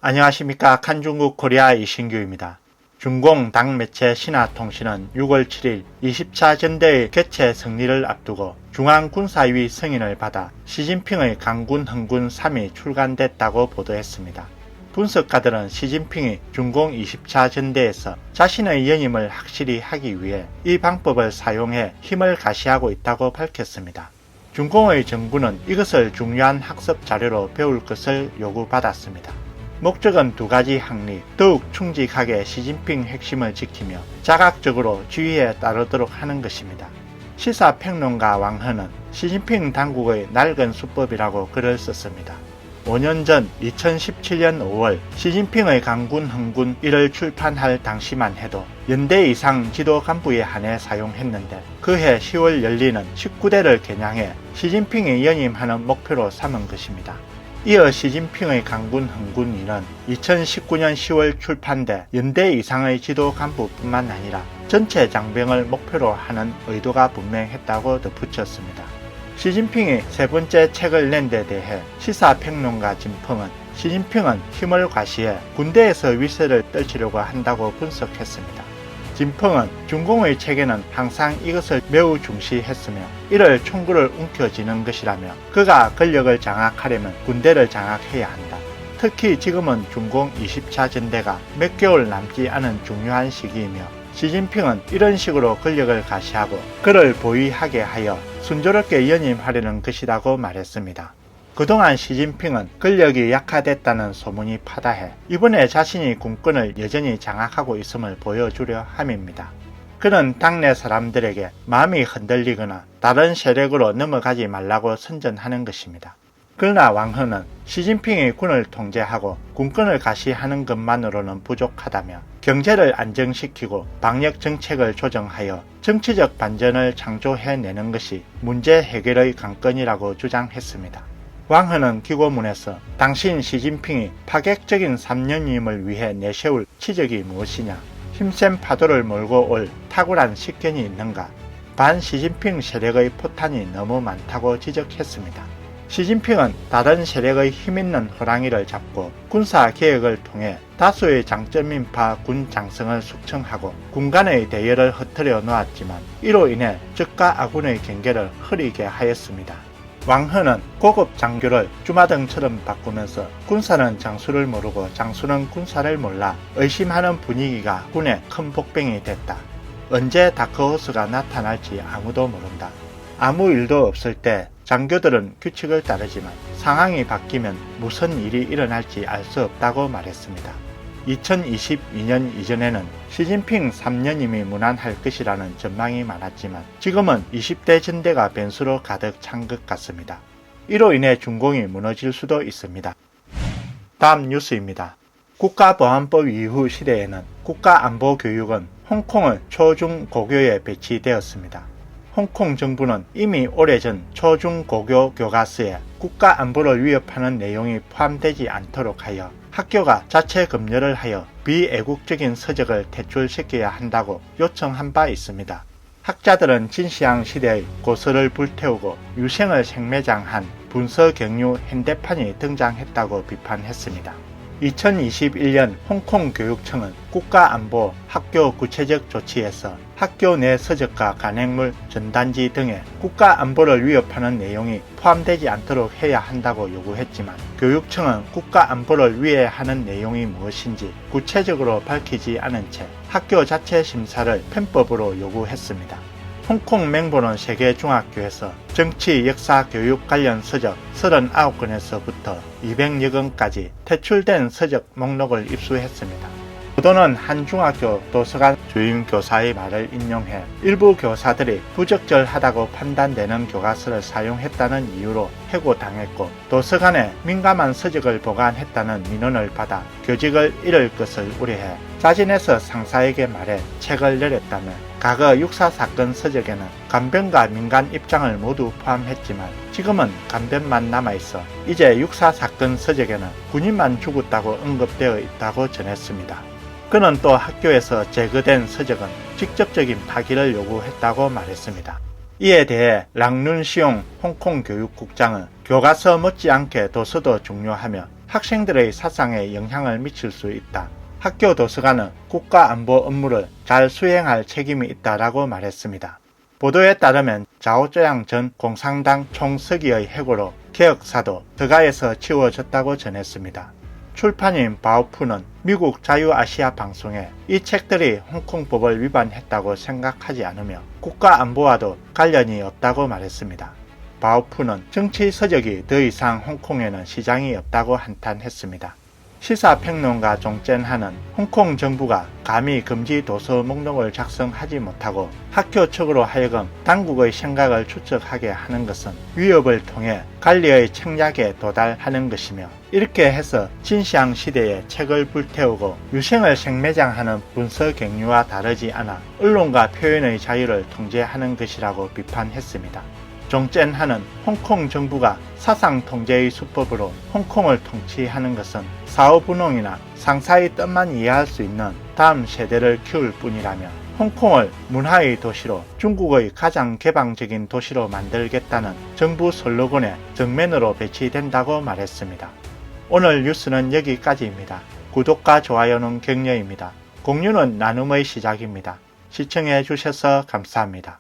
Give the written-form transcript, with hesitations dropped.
안녕하십니까. 칸중국 코리아 이신규입니다. 중공 당매체 신화통신은 6월 7일 20차 전대의 개최 승리를 앞두고 중앙군사위 승인을 받아 시진핑의 강군 흥군 3이 출간됐다고 보도했습니다. 분석가들은 시진핑이 중공 20차 전대에서 자신의 연임을 확실히 하기 위해 이 방법을 사용해 힘을 가시하고 있다고 밝혔습니다. 중공의 정부는 이것을 중요한 학습 자료로 배울 것을 요구받았습니다. 목적은 두 가지 항리, 더욱 충직하게 시진핑 핵심을 지키며 자각적으로 지휘에 따르도록 하는 것입니다. 시사평론가 왕허는 시진핑 당국의 낡은 수법이라고 글을 썼습니다. 5년 전 2017년 5월 시진핑의 강군 흥군 1을 출판할 당시만 해도 연대 이상 지도 간부에 한해 사용했는데 그해 10월 열리는 19대를 겨냥해 시진핑이 연임하는 목표로 삼은 것입니다. 이어 시진핑의 강군 흥군 2는 2019년 10월 출판돼 연대 이상의 지도 간부뿐만 아니라 전체 장병을 목표로 하는 의도가 분명했다고 덧붙였습니다. 시진핑이 세 번째 책을 낸 데 대해 시사평론가 진펑은 시진핑은 힘을 과시해 군대에서 위세를 떨치려고 한다고 분석했습니다. 진펑은 중공의 책에는 항상 이것을 매우 중시했으며 이를 총구를 움켜쥐는 것이라며 그가 권력을 장악하려면 군대를 장악해야 한다. 특히 지금은 중공 20차 전대가 몇 개월 남지 않은 중요한 시기이며 시진핑은 이런 식으로 권력을 가시하고 그를 보위하게 하여 순조롭게 연임하려는 것이라고 말했습니다. 그동안 시진핑은 권력이 약화됐다는 소문이 파다해 이번에 자신이 군권을 여전히 장악하고 있음을 보여주려 함입니다. 그는 당내 사람들에게 마음이 흔들리거나 다른 세력으로 넘어가지 말라고 선전하는 것입니다. 그러나 왕허는 시진핑이 군을 통제하고 군권을 가시하는 것만으로는 부족하다며 경제를 안정시키고 방역 정책을 조정하여 정치적 반전을 창조해내는 것이 문제 해결의 관건이라고 주장했습니다. 왕허는 기고문에서 당신 시진핑이 파격적인 3년임을 위해 내세울 치적이 무엇이냐, 힘센 파도를 몰고 올 탁월한 식견이 있는가, 반 시진핑 세력의 포탄이 너무 많다고 지적했습니다. 시진핑은 다른 세력의 힘있는 호랑이를 잡고 군사개혁을 통해 다수의 장점인파 군 장성을 숙청하고 군 간의 대열을 흐트려 놓았지만 이로 인해 적과 아군의 경계를 흐리게 하였습니다. 왕허는 고급 장교를 주마등처럼 바꾸면서 군사는 장수를 모르고 장수는 군사를 몰라 의심하는 분위기가 군에 큰 복병이 됐다. 언제 다크호스가 나타날지 아무도 모른다. 아무 일도 없을 때 장교들은 규칙을 따르지만 상황이 바뀌면 무슨 일이 일어날지 알 수 없다고 말했습니다. 2022년 이전에는 시진핑 3년임이 무난할 것이라는 전망이 많았지만 지금은 20대 전대가 변수로 가득 찬 것 같습니다. 이로 인해 중공이 무너질 수도 있습니다. 다음 뉴스입니다. 국가보안법 이후 시대에는 국가안보교육은 홍콩의 초중고교에 배치되었습니다. 홍콩 정부는 이미 오래전 초중고교 교과서에 국가안보를 위협하는 내용이 포함되지 않도록 하여 학교가 자체 검열을 하여 비애국적인 서적을 퇴출시켜야 한다고 요청한 바 있습니다. 학자들은 진시황 시대의 고서를 불태우고 유생을 생매장한 분서경류 현대판이 등장했다고 비판했습니다. 2021년 홍콩 교육청은 국가안보 학교 구체적 조치에서 학교 내 서적과 간행물, 전단지 등에 국가안보를 위협하는 내용이 포함되지 않도록 해야 한다고 요구했지만 교육청은 국가안보를 위해하는 내용이 무엇인지 구체적으로 밝히지 않은 채 학교 자체 심사를 편법으로 요구했습니다. 홍콩 맹보는 세계중학교에서 정치, 역사, 교육 관련 서적 39권에서부터 200여 권까지 퇴출된 서적 목록을 입수했습니다. 보도는 한 중학교 도서관 주임교사의 말을 인용해 일부 교사들이 부적절하다고 판단되는 교과서를 사용했다는 이유로 해고당했고 도서관에 민감한 서적을 보관했다는 민원을 받아 교직을 잃을 것을 우려해 자진해서 상사에게 말해 책을 내렸다며 과거 육사사건 서적에는 간변과 민간 입장을 모두 포함했지만 지금은 간변만 남아있어 이제 육사사건 서적에는 군인만 죽었다고 언급되어 있다고 전했습니다. 그는 또 학교에서 제거된 서적은 직접적인 파기를 요구했다고 말했습니다. 이에 대해 랑룬시용 홍콩 교육국장은 교과서 못지않게 도서도 중요하며 학생들의 사상에 영향을 미칠 수 있다. 학교 도서관은 국가 안보 업무를 잘 수행할 책임이 있다라고 말했습니다. 보도에 따르면 자오쩌양 전 공산당 총서기의 해고로 개혁사도 서가에서 치워졌다고 전했습니다. 출판인 바오푸는 미국 자유아시아 방송에 이 책들이 홍콩법을 위반했다고 생각하지 않으며 국가안보와도 관련이 없다고 말했습니다. 바오푸는 정치 서적이 더 이상 홍콩에는 시장이 없다고 한탄했습니다. 시사평론가 종젠하는 홍콩 정부가 감히 금지 도서 목록을 작성하지 못하고 학교 측으로 하여금 당국의 생각을 추적하게 하는 것은 위협을 통해 관리의 청약에 도달하는 것이며 이렇게 해서 진시황 시대에 책을 불태우고 유생을 생매장하는 문서경유와 다르지 않아 언론과 표현의 자유를 통제하는 것이라고 비판했습니다. 종젠하는 홍콩 정부가 사상 통제의 수법으로 홍콩을 통치하는 것은 사후분홍이나 상사의 뜻만 이해할 수 있는 다음 세대를 키울 뿐이라며 홍콩을 문화의 도시로 중국의 가장 개방적인 도시로 만들겠다는 정부 슬로건의 정면으로 배치된다고 말했습니다. 오늘 뉴스는 여기까지입니다. 구독과 좋아요는 격려입니다. 공유는 나눔의 시작입니다. 시청해 주셔서 감사합니다.